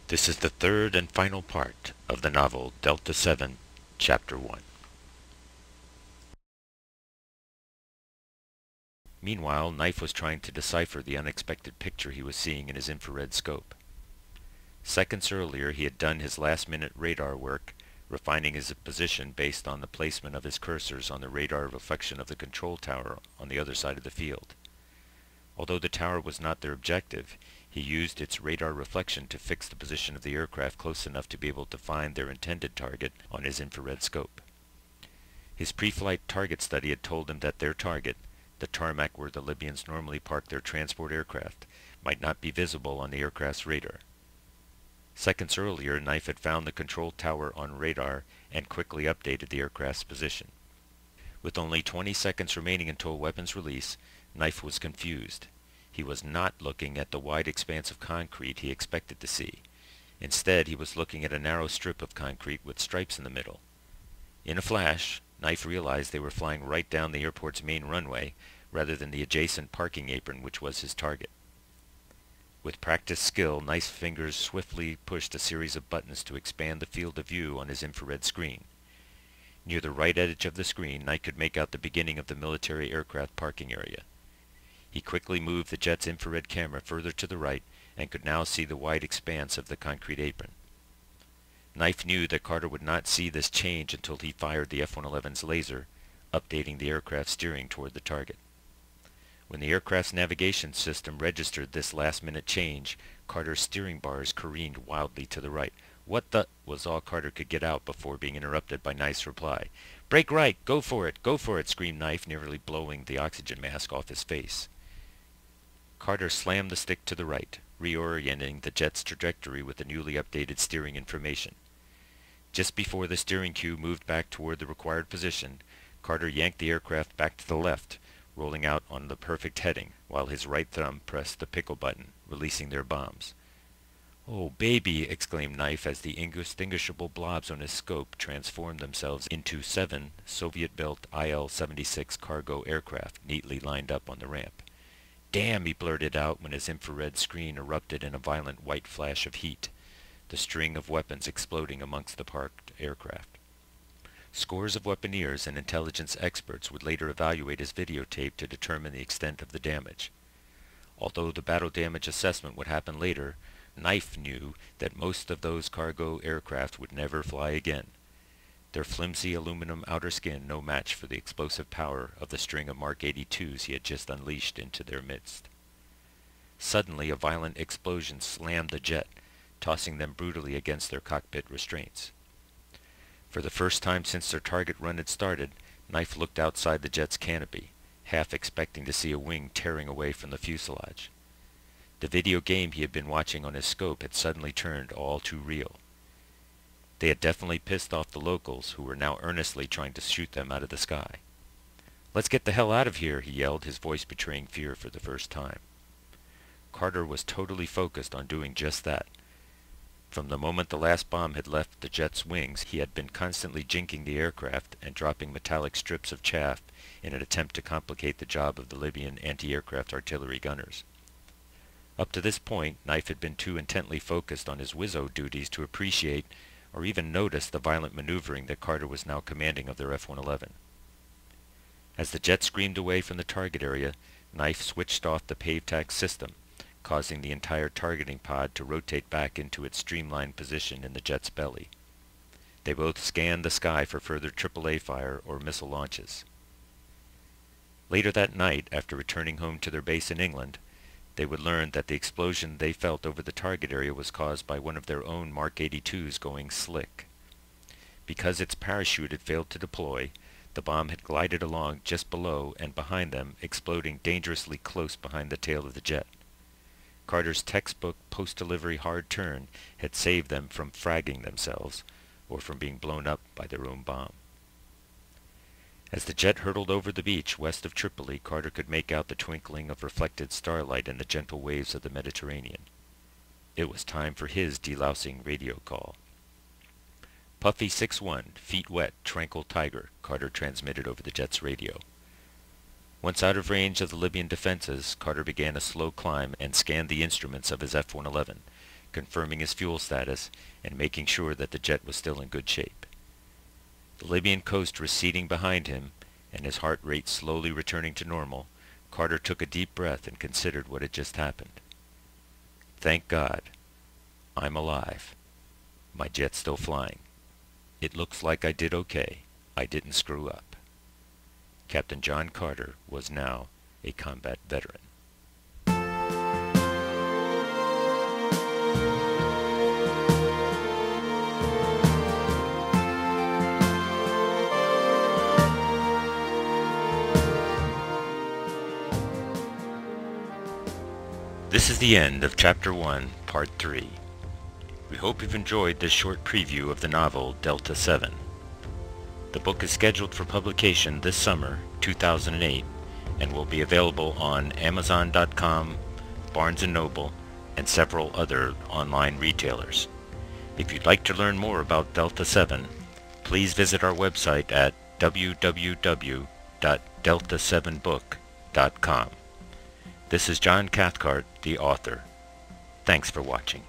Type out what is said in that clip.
This is the third and final part of the novel Delta 7, Chapter 1. Meanwhile, Knife was trying to decipher the unexpected picture he was seeing in his infrared scope. Seconds earlier, he had done his last-minute radar work, refining his position based on the placement of his cursors on the radar reflection of the control tower on the other side of the field. Although the tower was not their objective, he used its radar reflection to fix the position of the aircraft close enough to be able to find their intended target on his infrared scope. His pre-flight target study had told him that their target, the tarmac where the Libyans normally park their transport aircraft, might not be visible on the aircraft's radar. Seconds earlier, Knife had found the control tower on radar and quickly updated the aircraft's position. With only 20 seconds remaining until weapons release, Knife was confused. He was not looking at the wide expanse of concrete he expected to see. Instead, he was looking at a narrow strip of concrete with stripes in the middle. In a flash, Knife realized they were flying right down the airport's main runway, rather than the adjacent parking apron which was his target. With practiced skill, Knife's fingers swiftly pushed a series of buttons to expand the field of view on his infrared screen. Near the right edge of the screen, Knife could make out the beginning of the military aircraft parking area. He quickly moved the jet's infrared camera further to the right and could now see the wide expanse of the concrete apron. Knife knew that Carter would not see this change until he fired the F-111's laser, updating the aircraft's steering toward the target. When the aircraft's navigation system registered this last-minute change, Carter's steering bars careened wildly to the right. "What the—" was all Carter could get out before being interrupted by Knife's reply. "Brake right! Go for it! Go for it!" screamed Knife, nearly blowing the oxygen mask off his face. Carter slammed the stick to the right, reorienting the jet's trajectory with the newly updated steering information. Just before the steering cue moved back toward the required position, Carter yanked the aircraft back to the left, rolling out on the perfect heading, while his right thumb pressed the pickle button, releasing their bombs. "Oh, baby!" exclaimed Knife as the indistinguishable blobs on his scope transformed themselves into 7 Soviet-built IL-76 cargo aircraft neatly lined up on the ramp. "Damn!" he blurted out when his infrared screen erupted in a violent white flash of heat, the string of weapons exploding amongst the parked aircraft. Scores of weaponeers and intelligence experts would later evaluate his videotape to determine the extent of the damage. Although the battle damage assessment would happen later, Knife knew that most of those cargo aircraft would never fly again, their flimsy aluminum outer skin no match for the explosive power of the string of Mark 82s he had just unleashed into their midst. Suddenly, a violent explosion slammed the jet, tossing them brutally against their cockpit restraints. For the first time since their target run had started, Knife looked outside the jet's canopy, half expecting to see a wing tearing away from the fuselage. The video game he had been watching on his scope had suddenly turned all too real. They had definitely pissed off the locals, who were now earnestly trying to shoot them out of the sky. "Let's get the hell out of here," he yelled, his voice betraying fear for the first time. Carter was totally focused on doing just that. From the moment the last bomb had left the jet's wings, he had been constantly jinking the aircraft and dropping metallic strips of chaff in an attempt to complicate the job of the Libyan anti-aircraft artillery gunners. Up to this point, Knife had been too intently focused on his Wizzo duties to appreciate or even notice the violent maneuvering that Carter was now commanding of their F-111. As the jet screamed away from the target area, Knife switched off the PAVTAC system, causing the entire targeting pod to rotate back into its streamlined position in the jet's belly. They both scanned the sky for further AAA fire or missile launches. Later that night, after returning home to their base in England, they would learn that the explosion they felt over the target area was caused by one of their own Mark 82s going slick. Because its parachute had failed to deploy, the bomb had glided along just below and behind them, exploding dangerously close behind the tail of the jet. Carter's textbook post-delivery hard turn had saved them from fragging themselves, or from being blown up by their own bomb. As the jet hurtled over the beach west of Tripoli, Carter could make out the twinkling of reflected starlight in the gentle waves of the Mediterranean. It was time for his delousing radio call. "Puffy 6-1, feet wet, tranquil tiger," Carter transmitted over the jet's radio. Once out of range of the Libyan defenses, Carter began a slow climb and scanned the instruments of his F-111, confirming his fuel status and making sure that the jet was still in good shape. The Libyan coast receding behind him, and his heart rate slowly returning to normal, Carter took a deep breath and considered what had just happened. Thank God. I'm alive. My jet's still flying. It looks like I did okay. I didn't screw up. Captain John Carter was now a combat veteran. This is the end of Chapter 1, Part 3. We hope you've enjoyed this short preview of the novel Delta 7. The book is scheduled for publication this summer, 2008, and will be available on Amazon.com, Barnes & Noble, and several other online retailers. If you'd like to learn more about Delta 7, please visit our website at www.delta7book.com. This is John Cathcart, the author. Thanks for watching.